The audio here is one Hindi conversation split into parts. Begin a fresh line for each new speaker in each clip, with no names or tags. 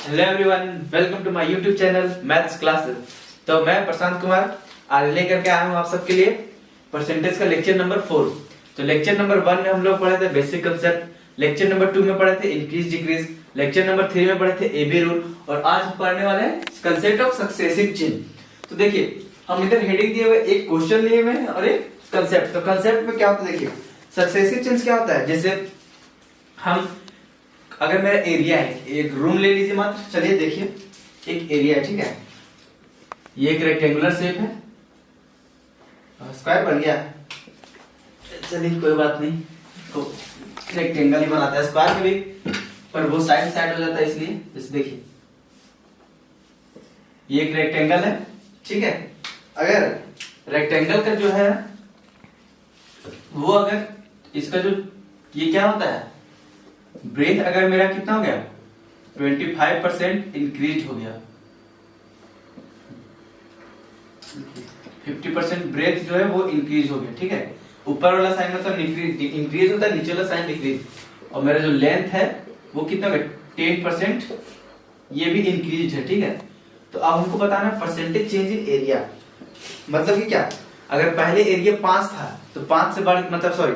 Hello everyone, welcome to my YouTube channel maths classes. तो मैं प्रशांत कुमार आज लेकर के आया हूँ आप सबके लिए परसेंटेज का लेक्चर नंबर 4। तो लेक्चर नंबर 1 में हम लोग पढ़े थे बेसिक कंसेप्ट, लेक्चर नंबर 2 में पढ़े थे इंक्रीज डिक्रीज, लेक्चर नंबर 3 में पढ़े थे एबी रूल और आज हम पढ़ने वाले हैं कंसेप्ट ऑफ सक्सेसिव चेन। तो देखिए हम इधर हेडिंग दिए हुए एक क्वेश्चन लिए हुए हैं और एक कंसेप्ट। तो कंसेप्ट में क्या होता है, देखिए सक्सेसिव चेन क्या होता है, जैसे हम अगर मेरा एरिया है, एक रूम ले लीजिए मात्र, चलिए देखिए एक एरिया है, ठीक है, ये एक रेक्टेंगुलर शेप है, स्क्वायर बन गया, चलिए कोई बात नहीं, तो रेक्टेंगल ही बनाता है स्क्वायर में भी, पर वो साइड साइड हो जाता है इसलिए। जैसे देखिए ये एक रेक्टेंगल है, ठीक है, अगर रेक्टेंगल का जो है वो अगर इसका जो ये क्या होता है ब्रेथ अगर मेरा कितना हो गया 25% इंक्रीज हो गया, 50% ब्रेथ जो है वो इंक्रीज हो गया, ठीक है, ऊपर वाला साइन मतलब इंक्रीज होता है, नीचे वाला साइन डिक्रीज, और मेरा जो लेंथ है वो कितना हो गया 10%, ये भी इंक्रीज है, ठीक है। तो अब हमको बताना परसेंटेज चेंज इन एरिया, मतलब कि क्या, अगर पहले एरिया 5 था तो 5 से बढ़ मतलब सॉरी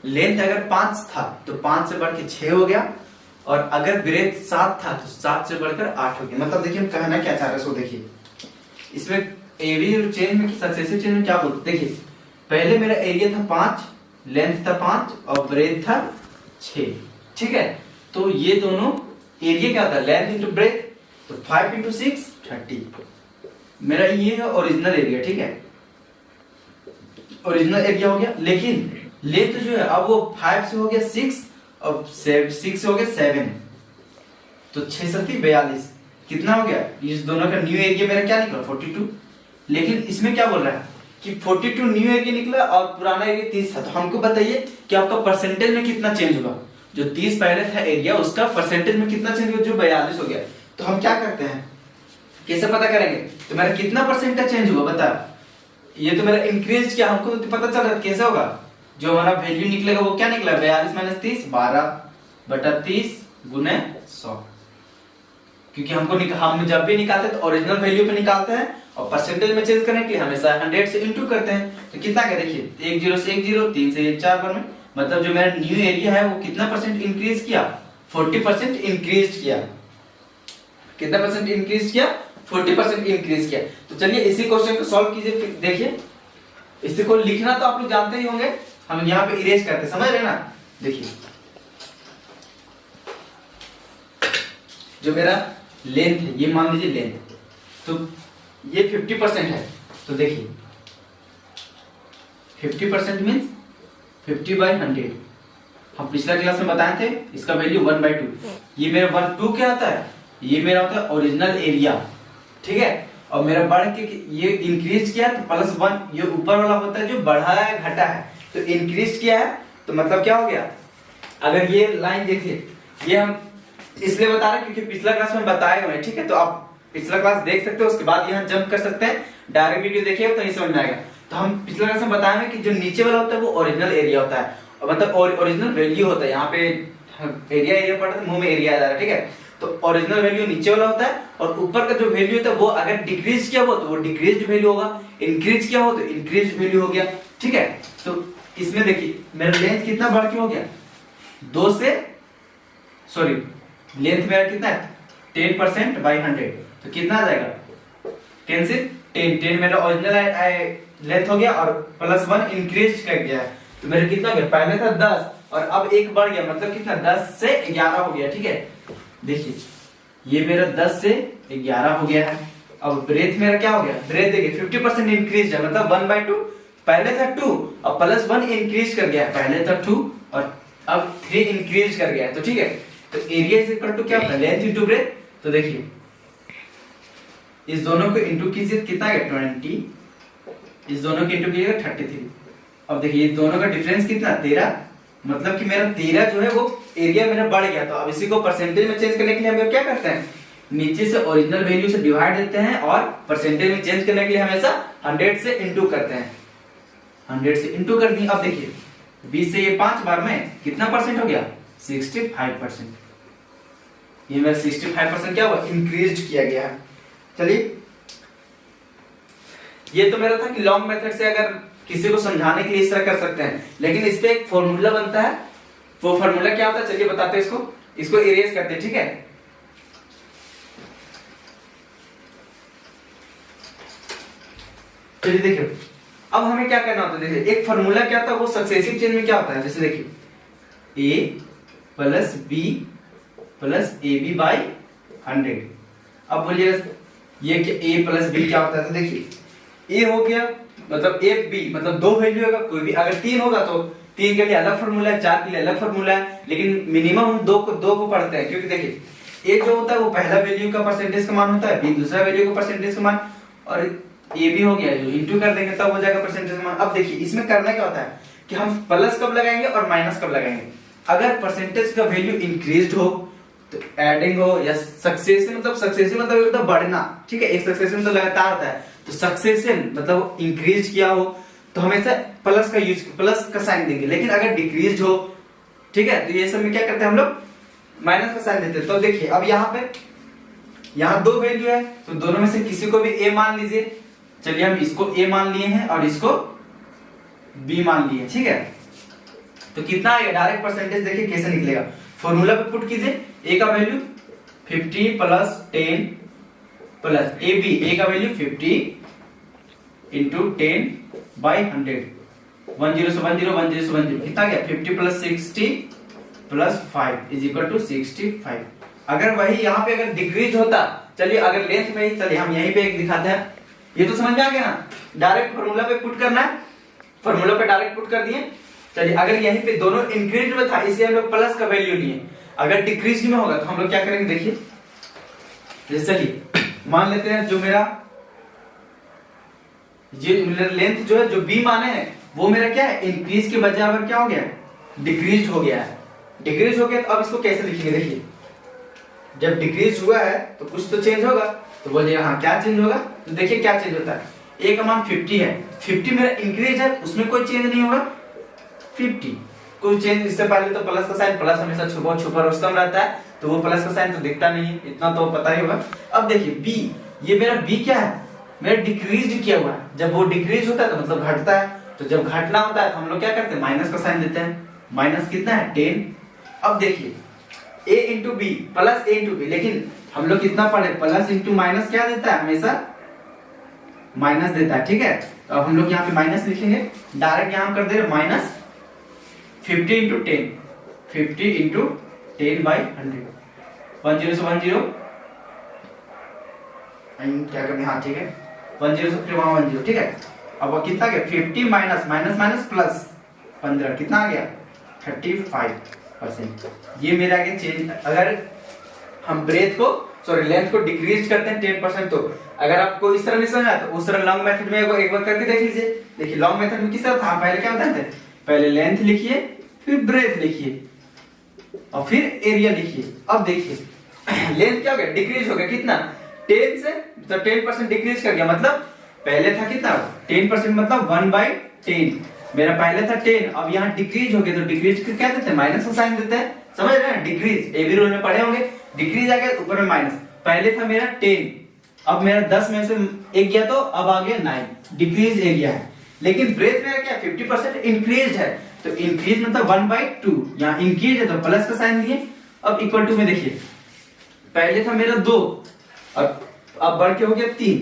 लेंथ अगर 5 था तो 5 से बढ़ के 6 हो गया, और अगर ब्रेथ 7 था तो 7 से बढ़कर 8 हो गया। मतलब देखिए हम कहना क्या चाह रहे हैं, सो देखिए इसमें एरिया चेंज में सक्सेसिव चेंज में क्या बोलते, देखिए पहले मेरा एरिया था 5, लेंथ था 5 और ब्रेथ था 6, ठीक है। तो ये दोनों एरिया क्या था, लेंथ इंटू ब्रेथ, तो 5 इंटू 6 30, मेरा ये है ओरिजिनल एरिया, ठीक है, ओरिजिनल एरिया हो गया। लेकिन लेंथ जो है अब वो 5 से हो गया 6 और 6 से हो गया 7, तो 6 7 42, कितना हो गया, इस दोनों का न्यू एरिया मेरा क्या निकला 42। लेकिन इसमें क्या बोल रहा है कि 42 न्यू एरिया निकला और पुराना एरिया 30 था, तो हमको बताइए कि आपका परसेंटेज में कितना चेंज होगा, जो 30 पहले था एरिया उसका परसेंटेज में कितना चेंज हुआ, जो 42 हो गया। तो हम क्या करते हैं, कैसे पता करेंगे, तो मेरा कितना परसेंटेज चेंज हुआ बता, ये तो मेरा इंक्रीज किया, हमको तो पता चल रहा है कैसे होगा, जो हमारा वैल्यू निकलेगा वो क्या निकला 42 माइनस 30 12/30 गुने 100, क्योंकि हमको हम जब भी निकालते हैं तो ओरिजिनल वैल्यू पे निकालते हैं और परसेंटेज में चेंज करने के लिए हमेशा 100 से इनटू करते हैं। तो कितना क्या, देखिए 10 से 10, 3 से 4 बार में, मतलब जो मेरा न्यू एरिया है वो कितना परसेंट इंक्रीज किया, 40% इंक्रीज किया, कितना परसेंट इंक्रीज किया 40% इंक्रीज किया। तो चलिए इसी क्वेश्चन को सॉल्व कीजिए, देखिए इसी को लिखना तो आप लोग जानते ही होंगे, हम यहाँ पे इरेज करते, समझ रहे ना। देखिए जो मेरा लेंथ है, ये मान लीजिए लेंथ, तो ये 50% है, तो देखिए 50% मींस 50/100, हम पिछला क्लास में बताए थे इसका वैल्यू 1/2, ये मेरा 1/2 क्या आता है, ये मेरा होता है ओरिजिनल एरिया, ठीक है, और मेरा बढ़ के ये इंक्रीज किया तो +1, ये ऊपर वाला होता है जो बढ़ा है घटा है, तो इंक्रीज किया है तो मतलब क्या हो गया, अगर ये लाइन देखिए, ये हम इसलिए बता रहे हैं क्योंकि पिछला क्लास में बताए हुए हैं, ठीक है, तो आप पिछला क्लास देख सकते हो, उसके बाद यहाँ जंप कर सकते हैं, डायरेक्ट वीडियो देखिएगा तो नहीं समझ में आएगा। तो हम पिछला क्लास में बताए हैं कि जो नीचे वाला होता है वो ओरिजिनल एरिया होता है, और मतलब ओरिजिनल वैल्यू होता है, यहाँ पे एरिया पढ़ा था, मुंह में एरिया आ जा रहा है, ठीक है, तो ओरिजिनल वैल्यू नीचे वाला होता है, और ऊपर का जो वैल्यू होता है वो अगर डिक्रीज किया हो तो वो डिक्रीज्ड वैल्यू होगा, इंक्रीज किया हो तो इंक्रीज्ड वैल्यू हो गया, ठीक है। तो इसमें देखिए मेरा लेंथ कितना बढ़ के हो गया 2 से सॉरी लेंथ मेरा कितना है 10%/100, तो कितना आ जाएगा 10 से 10 मेरा ओरिजिनल लेंथ हो गया और +1 इंक्रीज कर गया है, तो मेरा कितना हो गया, पहले था 10 और अब 1 बढ़ गया, मतलब कितना 10 से 11 हो गया, ठीक है। देखिए ये मेरा 10 से 11 हो गया है। अब ब्रेथ मेरा क्या हो गया, ब्रेथ देखिए 50% इंक्रीज है, मतलब 1/2, पहले था 2 और +1 इंक्रीज कर गया है, पहले था 2 और अब 3 इंक्रीज कर गया है, तो ठीक है। तो एरिया इज इक्वल टू क्या होता है, लेंथ इंटू ब्रेथ, तो देखिए इस दोनों को इंटू कीजिए कितना है 20, इस दोनों को इंटू कीजिएगा 33, अब देखिए इस दोनों का डिफरेंस कितना 13, मतलब कि मेरा 13 जो है वो एरिया मेरा बढ़ गया। तो अब इसी को परसेंटेज में चेंज करने के लिए हम क्या करते हैं, नीचे से ओरिजिनल वैल्यू से डिवाइड देते हैं और परसेंटेज में चेंज करने के लिए हमेशा 100 से इनटू करते हैं, 100 से इनटू कर दी। अब देखिए 20 से ये 5 बार में कितना परसेंट हो गया 65%, ये मेरा 65% क्या हुआ, इंक्रीज किया गया है। चलिए, ये तो मेरा था कि लॉन्ग मेथड से अगर किसी को समझाने के लिए इस तरह कर सकते हैं, लेकिन इस पे एक फॉर्मूला बनता है। वो फॉर्मूला क्या होता है, चलिए बताते हैं इसको इरेज करते हैं, ठीक है। चलिए देखिए, अब हमें क्या करना होता है, देखिए एक फॉर्मूला क्या होता है, वो सक्सेसिव चेन में क्या होता है, जैसे देखिए a plus B plus A B by 100। अब बोलिए ये a प्लस बी क्या होता है, तो देखिए a हो गया मतलब a b मतलब दो वैल्यू होगा कोई भी, अगर 3 होगा तो 3 के लिए अलग फॉर्मूला है, 4 के लिए अलग फॉर्मूला है, लेकिन मिनिमम हम दो को पढ़ते हैं, क्योंकि देखिए a जो होता है वो पहला वैल्यू का परसेंटेज का मान होता है, b दूसरा वैल्यू का परसेंटेज का मान, और ये भी हो गया, जो इंटू कर देंगे तब हो जाएगा परसेंटेज मान। अब देखिए इसमें करना क्या होता है कि हम प्लस कब लगाएंगे और माइनस कब लगाएंगे। अगर परसेंटेज का वैल्यू इंक्रीज्ड हो तो एडिंग हो, या सक्सेसिव मतलब बढ़ना, ठीक है। एक सक्सेसिव मतलब लगातार होता है, तो सक्सेसिव मतलब इंक्रीज किया हो तो हमेशा प्लस का साइन देंगे, लेकिन अगर डिक्रीज हो, ठीक है, तो ये सब में क्या करते हैं हम लोग, माइनस का साइन देते हैं। तो देखिए अब यहाँ दो वैल्यू है, तो दोनों में से किसी को भी a मान लीजिए। चलिए हम इसको a मान लिए हैं और इसको b मान लिए, ठीक है। तो कितना आएगा, डायरेक्ट परसेंटेज देखिए कैसे निकलेगा, फॉर्मूला पे पुट कीजिए। a का वैल्यू 50 प्लस 10 प्लस a का वैल्यू 50 इंटू 10 बाई 100, 10 से 10 कितना गया, 50 plus 60 plus 5 is equal to 65। अगर वही यहाँ पे अगर डिक्रीज होता, चलिए अगर लेंथ में ही, चलिए हम यहीं पे एक दिखाते हैं, ये तो समझ में आ गया ना, डायरेक्ट फॉर्मूला पे पुट करना है, फॉर्मूला पे डायरेक्ट पुट कर दिए। चलिए अगर यहीं पे दोनों इंक्रीज में था इसलिए हम लोग प्लस का वैल्यू लिए, अगर डिक्रीज में होगा तो हम लोग क्या करेंगे, देखिए जैसे चलिए मान लेते हैं जो मेरा लेंथ जो है, जो b माने है वो मेरा क्या है, इंक्रीज के बजाय अब क्या हो गया, डिक्रीज हो गया है। डिक्रीज हो गया तो अब इसको कैसे लिखेंगे, देखिए जब डिक्रीज हुआ है तो कुछ तो चेंज होगा, तो बोलिए हाँ क्या चेंज होगा, तो देखिए क्या चेंज होता है, a का मान 50 है, 50 मेरा इंक्रीज है, उसमें कोई चेंज नहीं होगा, 50 कोई चेंज, इससे पहले तो प्लस का साइन, प्लस हमेशा छुपा रुस्तम रहता है, तो वो प्लस का साइन तो दिखता नहीं है, इतना तो पता ही होगा। अब देखिए b, ये मेरा b क्या है, मेरा डिक्रीज किया हुआ है, जब वो डिक्रीज होता है तो मतलब घटता है, तो जब घटना होता है तो हम लोग क्या करते हैं, माइनस का साइन देते हैं, माइनस कितना है 10। अब देखिए a into B plus a into B, लेकिन हम लोग कितना पढ़े, प्लस इंटू माइनस क्या देता है, हमेशा माइनस देता है, ठीक है। तो अब हम लोग यहाँ पे माइनस लिखेंगे, डायरेक्ट यहाँ कर दे रहे माइनस 50 इंटू 10, 50 इंटू 10 बाई 100, 10 से 10 क्या करने, हाँ ठीक है, 10 से फिर वहां 10, ठीक है। अब कितना गया, 50 माइनस माइनस माइनस प्लस 15, कितना आ गया 35%। ये मेरा आगे चेंज, अगर हम ब्रेथ को लेंथ को डिक्रीज करते हैं 10%, तो अगर आपको इस तरह नहीं समझ आता तो उस तरह लॉन्ग मेथड में एक बार करके देख लीजिए। देखिए लॉन्ग मेथड में किस तरह था, पहले क्या बताते थे, पहले लेंथ लिखिए, फिर ब्रेथ लिखिए और फिर एरिया लिखिए। अब देखिए लेंथ क्या हो गया, डिक्रीज हो गया, कितना 10 से, तो 10% डिक्रीज कर गया, मतलब पहले था कितना 10%, मतलब 1/10, मेरा पहले था 10, अब यहाँ डिक्रीज हो गया, तो डिक्रीज क्या देते हैं, माइनस का साइन देते हैं, समझ रहे हैं, डिक्रीज एबी रूल में पढ़े होंगे, डिक्रीज आ गया ऊपर में माइनस, पहले था मेरा 10, अब मेरा 10 में से एक गया तो अब आ गया 9, डिक्रीज ए गया है। लेकिन ब्रेथ मेरा क्या 50% इंक्रीज है, तो इंक्रीज मतलब 1/2, यहाँ इंक्रीज है तो प्लस का साइन दिए। अब इक्वल टू में देखिए पहले था मेरा 2, अब बढ़ के हो गया 3,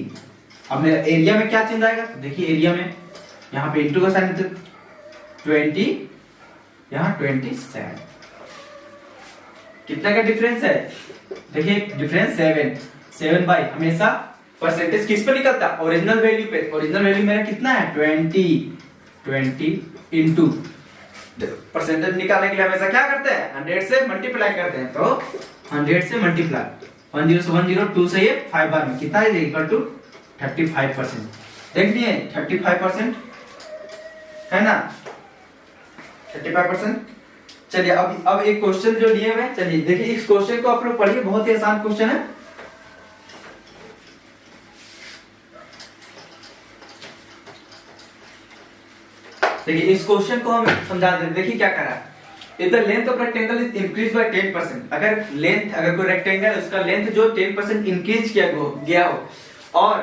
अब मेरा एरिया में क्या चेंज आएगा, देखिए एरिया में यहाँ पे इंटू का साइन, 20, यहाँ 27, कितना का डिफरेंस है, देखिए डिफरेंस 7 बाई, हमेशा परसेंटेज किस पे निकलता है, ओरिजिनल वैल्यू पे। ओरिजिनल वैल्यू मेरा कितना है 20 इंटू, परसेंटेज निकालने के लिए हमेशा क्या करते हैं 100 से मल्टीप्लाई करते हैं, तो 100 से मल्टीप्लाई 10 से 10, 2 से ये 5 बार में कितना है, इक्वल टू 35%। देख लिए 35% है ना, 35%। चलिए अब एक क्वेश्चन जो लिए हुए, चलिए देखिए इस क्वेश्चन को आप लोग पढ़िए, बहुत ही आसान क्वेश्चन है। देखिए इस क्वेश्चन को हम समझा देते, देखिए क्या कर रहा है, if the length of rectangle is increase by 10%, अगर कोई रेक्टेंगल उसका लेंथ जो 10% इंक्रीज किया गया हो और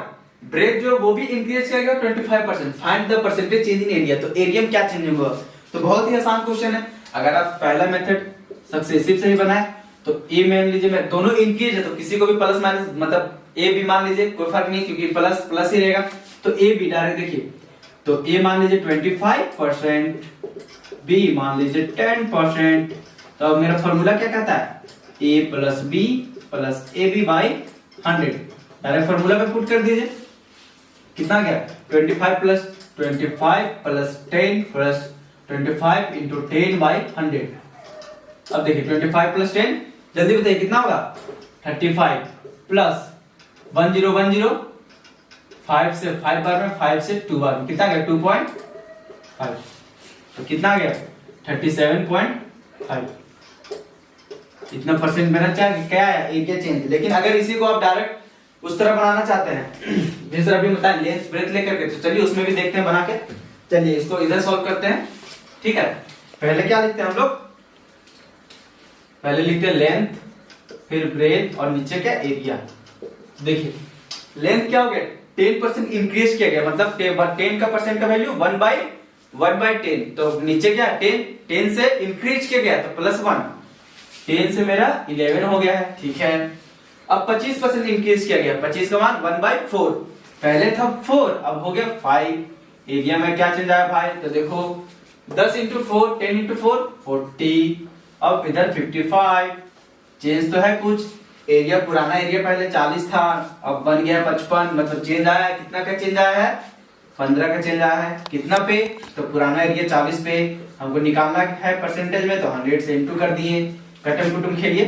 ब्रेथ जो वो भी इंक्रीज किया गया 25%, find the percentage change in area. तो एरिया में क्या चेंज होगा? तो बहुत ही आसान क्वेश्चन है। अगर आप पहला मेथड सक्सेसिव से ही बनाए तो ए मान लीजिए, मैं दोनों इंक्रीज है तो किसी को भी प्लस माइनस मतलब ए भी मान लीजिए, कोई फर्क नहीं क्योंकि प्लस प्लस ही रहेगा। तो ए बी डायरेक्ट देखिए, तो ए मान लीजिए 25%, बी मान लीजिए 10%। तो अब मेरा फॉर्मूला क्या कहता है? A plus B plus A B by 100। Direct formula पे पुट कर दीजिए, कितना गया? 25 प्लस 10 प्लस 25 इंटू 10 बाई 100। अब देखिए 25 प्लस 10, जल्दी बताइए कितना होगा? 35 प्लस 1010, 5 से 5 बार में, 5 से 2 बार में, कितना गया? 2.5। तो कितना गया? 37.5। इतना परसेंट मेरा क्या है? Area change. लेकिन अगर इसी को आप डायरेक्ट उस तरह बनाना चाहते हैं जिस तरह अभी बताया लेंथ ब्रेथ लेकर के, तो चलिए उसमें भी देखते हैं बना के। चलिए इसको इधर सॉल्व करते हैं, ठीक है। पहले क्या लिखते हैं हम लोग? पहले लिखते हैं लेंथ, फिर ब्रेथ और नीचे क्या? एरिया। देखिए लेंथ क्या हो गया? 10% इंक्रीज किया गया, मतलब 10 का परसेंट का वैल्यू 1/10। तो नीचे क्या? 10 से इंक्रीज किया गया तो +1, 10 से मेरा 11 हो गया है, ठीक है। अब 25% इंक्रीज किया गया, 25 का मान 1/4। पहले था 4, अब हो गया 5। एरिया में क्या चेंज आया भाई? तो देखो 10 इंटू 4, 10 इंटू 4, 40। अब इधर 55, चेंज तो है कुछ। एरिया पुराना एरिया पहले 40 था, अब बन गया 55, मतलब चेंज आया है। कितना का चेंज आया है? 15 का चेंज आया है। कितना पे? तो पुराना एरिया 40 पे, हमको निकालना है परसेंटेज में, तो 100 से इंटू कर दिए। कटम कुटुम खेलिए,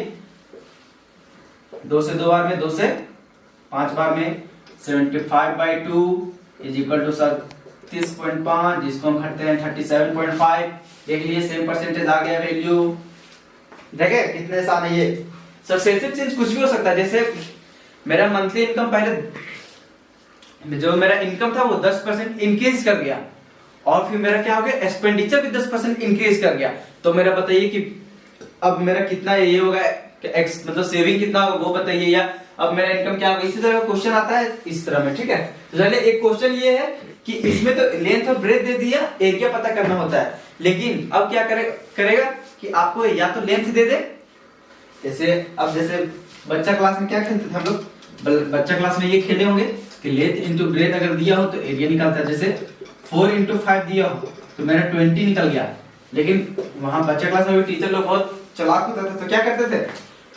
2 से 2 बार में, 2 से 5 बार में, 75/2 इज इक्वल टू 37.5, जिसको हम करते हैं 37.5। देख लिए सेम परसेंटेज आ गया वैल्यू। देखे कितने आसान है ये। सक्सेसिव चेंज कुछ भी हो सकता है, जैसे मेरा मंथली इनकम पहले जो मेरा इनकम था वो 10% इंक्रीज कर गया और फिर मेरा क्या हो गया? एक्सपेंडिचर भी 10% इंक्रीज कर गया। तो मेरा बताइए कि अब मेरा कितना ये होगा, मतलब सेविंग कितना होगा वो बताइए, या अब मेरा इनकम क्या होगा? इसी तरह क्वेश्चन आता है इस तरह में, ठीक है। तो चलिए एक क्वेश्चन ये है कि इसमें तो लेंथ और ब्रेथ दे दिया, एरिया पता करना होता है। लेकिन अब क्या करेगा कि आपको या तो लेंथ दे दे, जैसे बच्चा क्लास में क्या खेलते थे हम लोग? बच्चा क्लास में ये खेले होंगे कि लेंथ इंटू ब्रेथ अगर दिया हो तो एरिया निकलता है। जैसे 4 इंटू 5 दिया हो तो मेरा 20 निकल गया। लेकिन वहां बच्चा क्लास में भी टीचर लोग बहुत चालाक होते थे, तो क्या करते थे?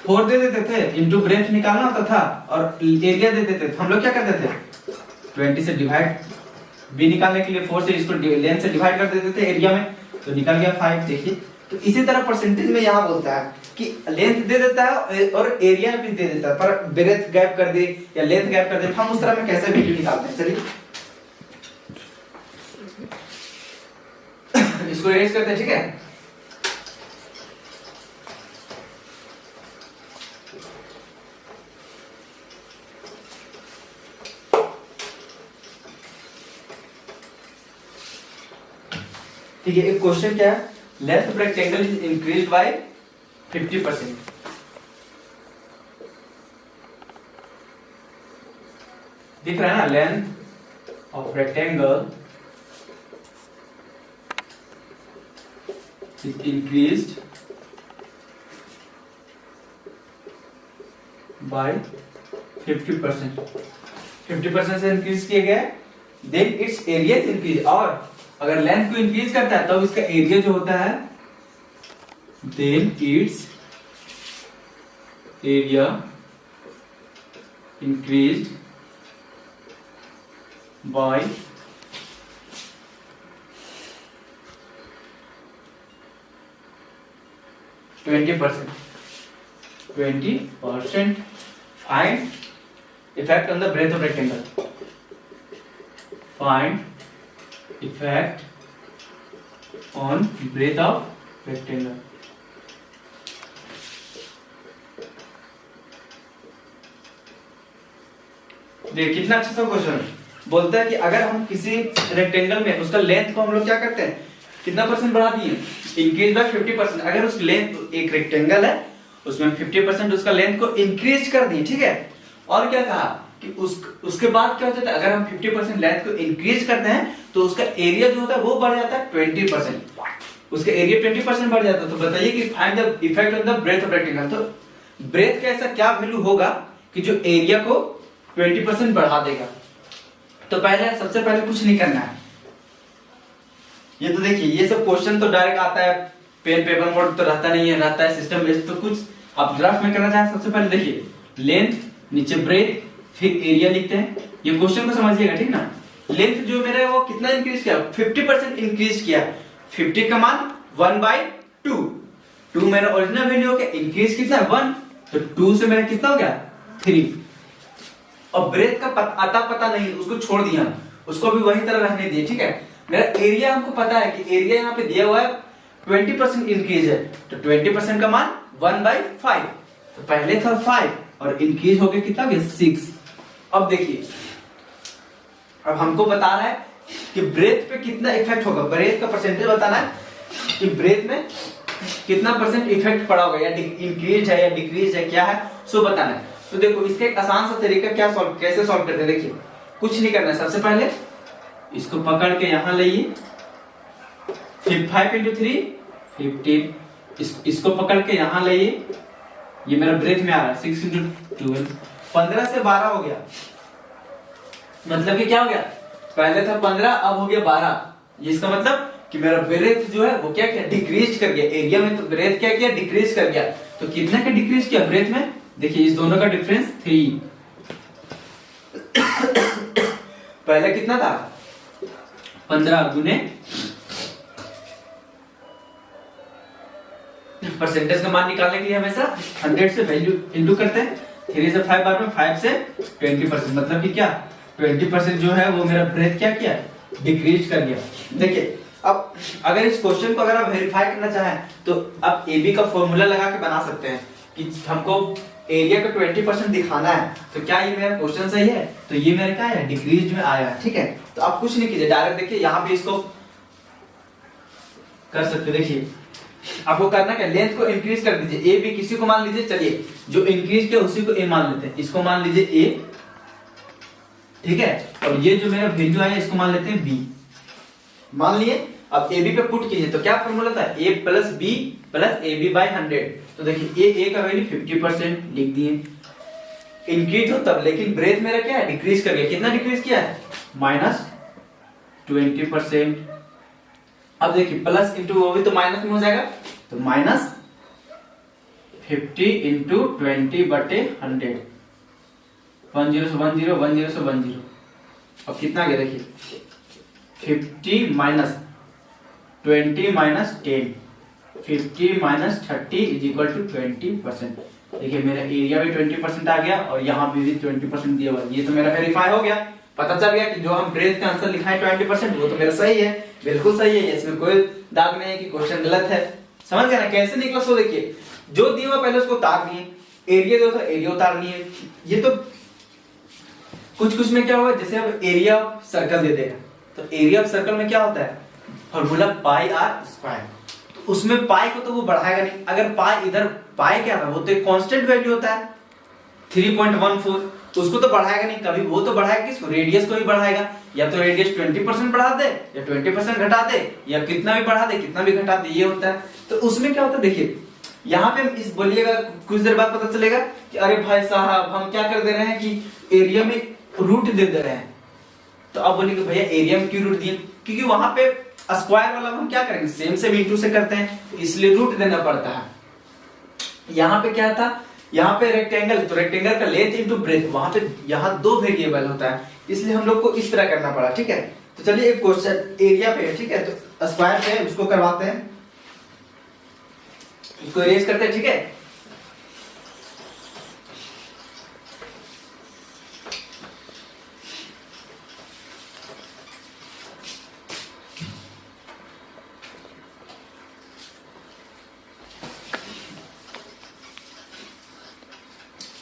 4 दे देते थे, इंटू ब्रेथ निकालना होता था और एरिया दे देते थे। हम लोग क्या करते थे? 20 से डिवाइड, बी निकालने के लिए 4 से इसको लेंथ से डिवाइड कर देते थे एरिया में, तो निकल गया 5। देखिए तो इसी तरह परसेंटेज में यहाँ बोलता है कि लेंथ दे देता है और एरिया भी दे देता है, पर ब्रेथ गैप कर दे या लेंथ गैप कर दे, हम उस तरह में कैसे वैल्यू निकालते हैं। चलिए इसको इरेज करते हैं, ठीक है। ठीक है, एक क्वेश्चन क्या है? Length of rectangle is increased by 50%। दिख रहा है ना? Length of rectangle is increased by 50%। 50% से इंक्रीज किया गया, then it's area is increase. और अगर लेंथ को इंक्रीज करता है तब तो इसका एरिया जो होता है, then it's area increased by 20%। 20%. Find effect on the breadth of rectangle. Find effect on breadth of rectangle. देखिए कितना अच्छा सा क्वेश्चन बोलता है कि अगर हम किसी रेक्टेंगल में उसका लेंथ को हम लोग क्या करते हैं, कितना परसेंट बढ़ा दिए, इंक्रीज बाय 50%। अगर उस लेंथ, एक रेक्टेंगल है उसमें 50% उसका लेंथ को इंक्रीज कर दी, ठीक है। और क्या कहा कि उसके बाद क्या होता है, अगर हम 50% लेंथ को इंक्रीज करते हैं तो उसका एरिया जो होता है वो बढ़ जाता है 20%। उसका एरिया 20% बढ़ जाता है। तो बताइए कि find the effect on the breadth of rectangle. तो ब्रेथ का ऐसा क्या वैल्यू होगा कि जो एरिया को 20% बढ़ा देगा। तो सबसे पहले कुछ नहीं करना है। ये तो देखिए, ये सब क्वेश्चन तो डायरेक्ट आता है, पेन पेपर मोड तो रहता नहीं है, रहता है सिस्टम बेस्ड। तो कुछ आप ग्राफ में करना चाहें, सबसे पहले देखिए लेंथ, नीचे ब्रेथ, फिर एरिया लिखते हैं। ये क्वेश्चन को समझिएगा, ठीक ना। लेंथ जो मेरा है वो कितना इंक्रीज किया, 50% इंक्रीज किया। 50 का मान 1/2। 2 मेरा ओरिजिनल वैल्यू हो गया, इंक्रीज कितना 1, तो 2 से मेरा कितना हो गया 3। और ब्रेथ का पता नहीं, उसको छोड़ दिया, उसको भी वही तरह रहने दिए, ठीक है। मेरा एरिया हमको पता है कि एरिया यहाँ पे दिया हुआ है 20% इंक्रीज है, तो 20% का मान 1/5। तो पहले था 5 और इंक्रीज हो गया कितना, 6। अब देखिए, अब हमको बता रहा है कि ब्रेथ पे कितना इफेक्ट होगा, ब्रेथ का परसेंटेज बताना है कि ब्रेथ में कितना परसेंट इफेक्ट पड़ा होगा, या इंक्रीज है या डिक्रीज है, क्या है सो बताना है। तो देखो इसका एक आसान सा तरीका कैसे सॉल्व करते हैं। देखिए कुछ नहीं करना है, सबसे पहले इसको पकड़ के यहां लाइए, 5 × 3 15। इसको पकड़ के यहां लाइए, ये मेरा ब्रेथ में आ रहा है, 6 × 12 15 से 12 हो गया। मतलब कि क्या हो गया, पहले था 15 अब हो गया 12। इसका मतलब कि मेरा ब्रेथ जो है वो क्या किया, डिक्रीज कर गया। एरिया में तो ब्रेथ क्या किया, डिक्रीज कर गया। तो कितना का डिक्रीज किया ब्रेथ में, देखिए इस दोनों का डिफरेंस 3। पहले कितना था 15 गुने परसेंटेज का मान निकालने के लिए हमेशा 100 से वैल्यू इंटू करते हैं। 3 से 5 बार में 5 से 20%, मतलब कि क्या 20% जो है वो मेरा ब्रेथ क्या किया, डिक्रीज कर गया। देखिए अब अगर इस क्वेश्चन को अगर आप वेरीफाई करना चाहें तो आप AB का फॉर्मूला लगा के बना सकते हैं कि हमको एरिया का 20% दिखाना है। तो क्या ये मेरा क्वेश्चन सही है, तो ये मेरा क्या है, डिक्रीज में आया है, ठीक है। तो आप कुछ नहीं कीजिए, डायरेक्ट देखिए यहाँ पे इसको कर सकते। देखिए आपको करना क्या, लेंथ को इंक्रीज कर दीजिए। AB किसी को मान लीजिए, चलिए जो इंक्रीज किया उसी को A मान लेते हैं। इसको मान लीजिए A, ठीक है। और ये जो मेरा वैल्यू आया इसको मान लेते हैं B, मान लिए। अब AB पे पुट कीजिए तो क्या फॉर्मूला था, A + B + AB/100। तो देखिए A का वैल्यू 50% लिख दिए, इंक्रीज हो तब, लेकिन ब्रेथ मेरा क्या है, डिक्रीज कर गया। कितना डिक्रीज किया है, -20%। अब देखिए प्लस इंटू वो भी तो माइनस में हो जाएगा, तो -50 × 20/100। 10 से 10 10 से 10। अब कितना गया देखिए, 50 - 20 - 10, 50 - 30 = 20%। देखिए मेरा एरिया भी 20% आ गया और यहाँ पे भी 20% दिया हुआ। ये तो मेरा वेरीफाई हो गया, पता चल गया कि जो हम ब्रेथ का आंसर लिखा है 20% वो तो मेरा सही है, बिल्कुल सही है। इसमें कोई दाग नहीं है कि क्वेश्चन गलत है। समझ गए ना कैसे निकला। सो देखिए जो दिया हुआ पहले उसको उतार दिए, एरिया दो तो एरिया उतारनी है। ये तो कुछ में क्या होगा, जैसे अब एरिया ऑफ सर्कल दे देगा तो एरिया ऑफ सर्कल में क्या होता है, फॉर्मूला πr²। तो उसमें पाई को तो वो बढ़ाएगा नहीं। अगर पाई इधर, पाई क्या था, वो तो एक कांस्टेंट वैल्यू होता है 3.14, तो उसको तो बढ़ाएगा नहीं कभी। वो तो बढ़ाएगा किसको, रेडियस को ही बढ़ाएगा। या तो रेडियस 20% बढ़ा दे या 20% घटा दे, या कितना भी बढ़ा दे कितना भी घटा दे, ये होता है। तो उसमें क्या होता है, देखिए यहाँ पे इस बोलिएगा, कुछ देर बाद पता चलेगा कि अरे भाई साहब हम क्या कर दे रहे हैं कि एरिया में रूट दे रहे हैं। तो आप बोलिए भैया एरिया में क्यों रूट दिए, क्योंकि वहां पे स्क्वायर वाला हम क्या करेंगे, सेम से इंटू से करते हैं, इसलिए रूट देना पड़ता है। यहाँ पे क्या था, यहाँ पे रेक्टेंगल, तो रेक्टेंगल का लेंथ इंटू ब्रेथ, वहां पे यहाँ 2 वेरिएबल होता है, इसलिए हम लोग को इस तरह करना पड़ा, ठीक है। तो चलिए एक क्वेश्चन एरिया पे है, ठीक है, तो स्क्वायर पे उसको करवाते हैं, उसको इरेज करते हैं, ठीक है।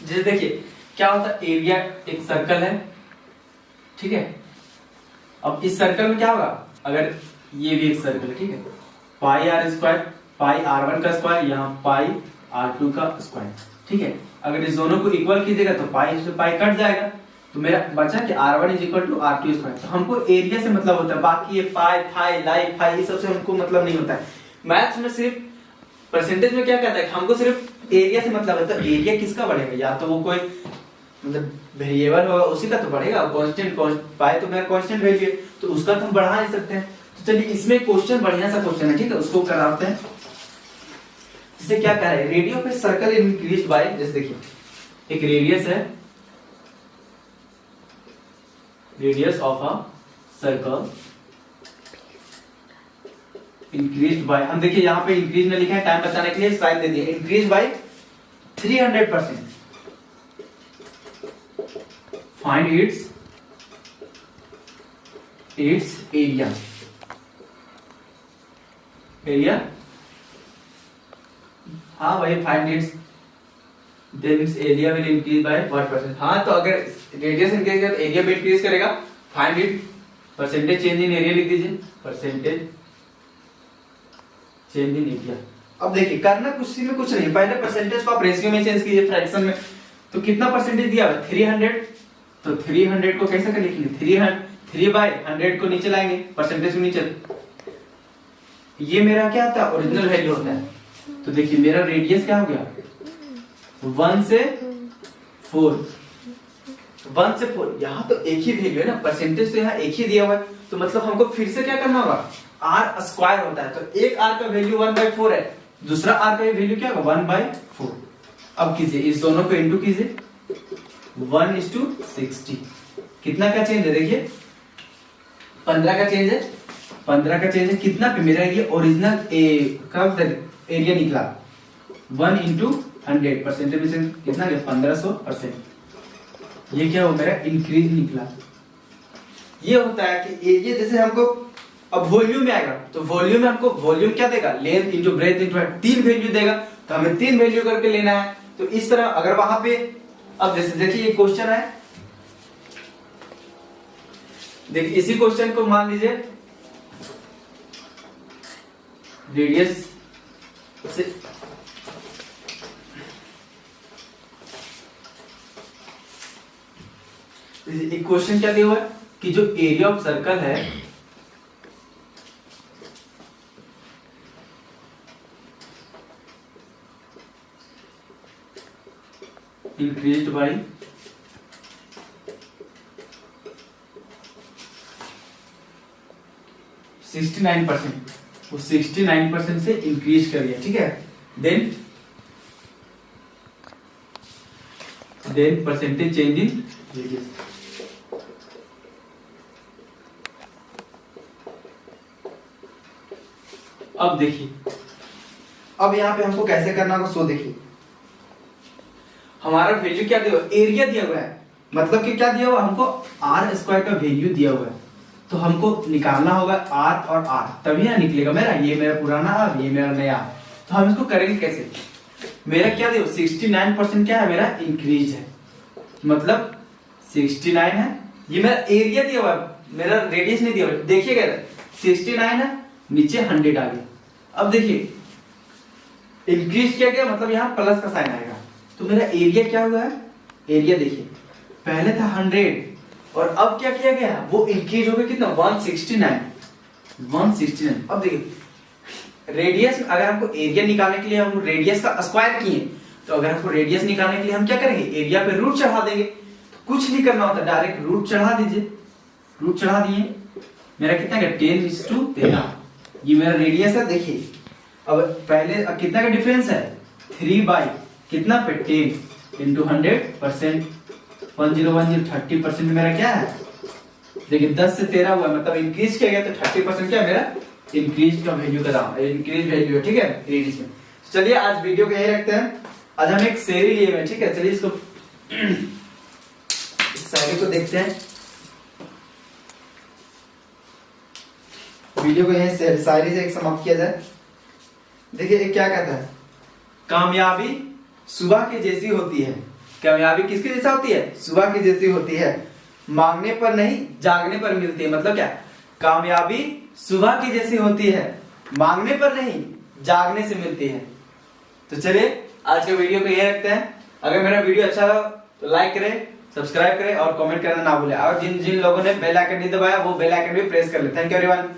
जैसे देखिए क्या होता है, एरिया एक सर्कल है, ठीक है। अब इस सर्कल में क्या होगा, अगर ये भी एक सर्कल है, ठीक है, pi r square, pi r one का स्क्वायर, यहाँ पाई आर टू का स्क्वायर। ठीक है, अगर इस दोनों को इक्वल कीजिएगा तो पाई से पाई कट जाएगा, तो मेरा बचा कि R one is equal to R two square. तो हमको एरिया से मतलब होता है, बाकी ये पाई फाई लाई फाई ये सबसे हमको मतलब नहीं होता है। मैथ्स में सिर्फ परसेंटेज में क्या कहता है, हमको सिर्फ एरिया से मतलब है। तो एरिया किसका बढ़ेगा, या तो वो कोई मतलब वेरिएबल होगा उसी का तो बढ़ेगा, कांस्टेंट पाई तो मेरा कांस्टेंट वैल्यू है, तो उसका तो हम बढ़ा नहीं सकते हैं। तो चलिए इसमें क्वेश्चन बढ़िया सा क्वेश्चन है, ठीक है, उसको कराते हैं। इसे क्या कह रहे हैं, रेडियो पे सर्कल इंक्रीज बाय, जैसे देखिए एक रेडियस है, radius of a circle increase by, हम देखिए यहाँ पे इंक्रीज में लिखा है, टाइम बताने के लिए स्लाइड दे दिए, increase by 300%, find its area, area, हाँ भाई find its, then it's area will increase by what percent. हाँ तो अगर रेडियस इंक्रीज करेगा तो एरिया भी इंक्रीज करेगा। Find it percentage change in area लिख दीजिए, परसेंटेज चेंज इन एरिया। अब देखिए करना कुछ में कुछ नहीं, पहले परसेंटेज को आप रेशियो में चेंज कीजिए, फ्रैक्शन में। तो कितना परसेंटेज दिया है 300, तो 300 को कैसे कर लिखेंगे, 3/100 को नीचे लाएंगे, परसेंटेज को नीचे, ये मेरा क्या आता है ओरिजिनल वैल्यू होता है। तो देखिए मेरा रेडियस क्या हो गया 1 से 4, 1 से 4, यहाँ तो एक ही वैल्यू है ना, परसेंटेज तो यहाँ एक ही दिया हुआ है, तो मतलब हमको फिर से क्या करना होगा, आर स्क्वायर होता है, तो एक आर का वैल्यू 1/4 है, दूसरा आर का वैल्यू क्या होगा 1/4। अब कीजिए इस दोनों को इंटू कीजिए, 1:60, कितना का चेंज है देखिए 15 का चेंज है, 15 का चेंज है, कितना पे मेरा ये ओरिजिनल कब एरिया निकला 1 × 100, परसेंटेज में कितना गया 1500%, ये क्या हो मेरा इंक्रीज निकला। ये होता है कि एरिया जैसे हमको अब वॉल्यूम में आएगा, तो वॉल्यूम में हमको वॉल्यूम क्या देगा, length into breadth into height, 3 value देगा, तो हमें 3 वैल्यू करके लेना है। तो इस तरह अगर वहां पे, अब जैसे देखिए ये क्वेश्चन है, देखिए इसी क्वेश्चन को मान लीजिए रेडियस से एक क्वेश्चन क्या दिया हुआ है कि जो एरिया ऑफ सर्कल है इंक्रीज्ड बाय 69%, वो 69% से इंक्रीज कर दिया, ठीक है। Then percentage change in radius, अब देखिए अब यहाँ पे हमको कैसे करना होगा, सो देखिए हमारा वैल्यू क्या दिया हुआ, एरिया दिया हुआ है, मतलब कि क्या दिया हुआ हमको आर स्क्वायर का वैल्यू दिया हुआ है, तो हमको निकालना होगा आर और आर, तभी ना निकलेगा मेरा, ये मेरा पुराना आर, ये मेरा नया आर। तो हम इसको करेंगे कैसे, मेरा क्या दिया 69% क्या है मेरा इंक्रीज है, मतलब 69 है, ये मेरा एरिया दिया हुआ है, मेरा रेडियस नहीं दिया हुआ, देखिएगा 69 है, नीचे 100 आ गया। अब देखिए इंक्रीज किया गया, मतलब यहाँ प्लस का साइन आएगा, तो मेरा एरिया क्या हुआ है, एरिया देखिए पहले था 100 और अब क्या किया गया, वो इंक्रीज हो गया कितना 169। अब देखिए रेडियस, अगर हमको एरिया निकालने के लिए हम रेडियस का स्क्वायर किए, तो अगर हमको रेडियस निकालने के लिए हम क्या करेंगे, एरिया पे रूट चढ़ा देंगे, तो कुछ नहीं करना होता, डायरेक्ट रूट चढ़ा दीजिए, रूट चढ़ा दिए, मेरा कितना है 10:13, ये मेरा रेडियस है। देखिए अब पहले कितना का डिफरेंस है 3 बाई कितना पे 10 इंटू 100%, 1010 30% मेरा क्या है, देखिए 10 से 13 हुआ, मतलब इंक्रीज किया गया, तो 30% क्या मेरा इंक्रीज का वैल्यू का दाम, इंक्रीज वैल्यू है, ठीक है रेडियस में। चलिए आज वीडियो को यही रखते हैं, आज हम एक शायरी लिए हुए, ठीक है, चलिए इसको इस शायरी को देखते हैं, वीडियो को यही शायरी से एक समाप्त किया जाए। देखिए एक क्या कहता है, कामयाबी सुबह की जैसी होती है, कामयाबी किसकी जैसा होती है, सुबह की जैसी होती है, मांगने पर नहीं जागने पर मिलती है, मतलब क्या, कामयाबी सुबह की जैसी होती है, मांगने पर नहीं, जागने से मिलती है। तो चलिए आज के वीडियो को ये रखते हैं। अगर मेरा वीडियो अच्छा लगा तो लाइक करें, सब्सक्राइब करें और कमेंट करना ना भूलें। और जिन जिन लोगों ने बेल आइकन नहीं दबाया वो बेल आइकन भी प्रेस कर ले। Thank you everyone.